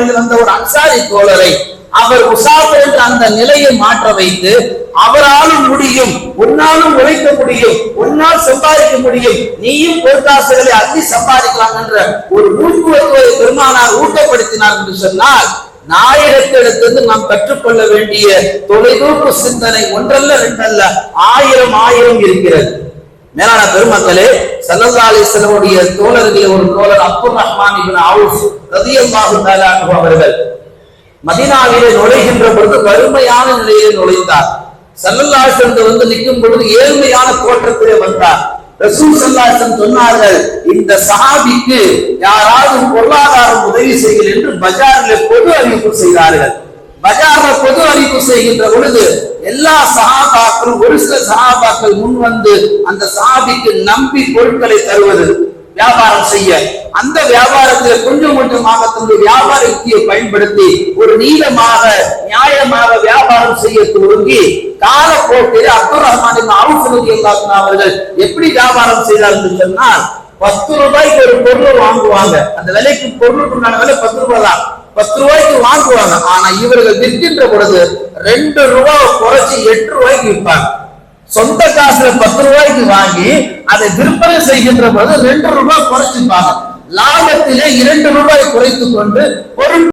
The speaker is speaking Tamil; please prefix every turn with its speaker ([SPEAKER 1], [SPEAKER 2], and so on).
[SPEAKER 1] வழியில் வந்த ஒரு அன்சாரி தோழரை அவர் முசாஃபிர் என்ற அந்த நிலையை மாற்ற வைத்து, அவராலும் முடியும், உன்னாலும் உழைக்க முடியும், உன்னால் சம்பாதிக்க முடியும், நீயும் பொருளாசைகளை அள்ளி சம்பாதிக்கலாம் என்ற ஒரு ஊக்குவத்தை பெருமானார் ஊக்கப்படுத்தினார் என்று சொன்னால், நாயகத்திடத்திலிருந்து நாம் கற்றுக்கொள்ள வேண்டிய தொலைதூர்ப்பு சிந்தனை ஒன்றல்ல ரெண்டல்ல ஆயிரம் இருக்கிறது. மேலான பெருமக்களே, ஸல்லல்லாஹு அலைஹி வஸல்லம் தோழர்களில் ஒரு தோழர் அப்துர் ரஹ்மான் இப்னு அவுஃப் ரலியல்லாஹு தஆலா அன்ஹு அவர்கள் மதீனாவிலே நுழைகின்ற பொழுது வறுமையான நிலையிலே நுழைந்தார். ஸல்லல்லாஹு அலைஹி வஸல்லம் வந்து நிற்கும் பொழுது ஏழ்மையான தோற்றத்திலே வந்தார். ரசூல் ஸல்லல்லாஹு அலைஹி வஸல்லம் சொன்னார்கள், இந்த சஹாபிக்கு யாராவது பொருளாதாரம் உதவி செய்யுங்கள் என்று பஜாரிலே பொது அறிவிப்பு செய்தார்கள். பஜார்ல பொது அறிவிப்பு செய்கின்ற பொழுது எல்லா சஹாபாக்களும், ஒரு சில சஹாபாக்கள் முன் வந்து அந்த சஹாபிக்கு நம்பி பொருட்களை தருவது, வியாபாரம் செய்ய, அந்த வியாபாரத்தில் கொஞ்சம் கொஞ்சமாக தன்னுடைய வியாபார யுக்தியை பயன்படுத்தி ஒரு நீளமாக நியாயமாக வியாபாரம் செய்ய துவங்கி காலப்போக்கில் அப்துர் ரஹ்மான் இப்னு அவுஃப் ரலியல்லாஹு அன்ஹு அவர்கள் எப்படி வியாபாரம் செய்தார் என்று சொன்னால், 10 ரூபாய்க்கு ஒரு பொருள் வாங்குவாங்க. அந்த விலைக்கு பொருளுக்குண்டான விலை 10 ரூபாய் தான். 10 ரூபாய்க்கு வாங்குவாங்க. ஆனா இவர்கள் விற்கின்ற பொழுது 2 ரூபாய் குறைச்சி 8 ரூபாய்க்கு விற்பாங்க. சொந்த காசுல 10 ரூபாய்க்கு வாங்கி அதை விற்பனை செய்கின்ற பொழுது 2 ரூபாய் குறைச்சிருப்பாங்க. லாபத்திலே 2 ரூபாய் குறைத்துக் கொண்டு பொருள்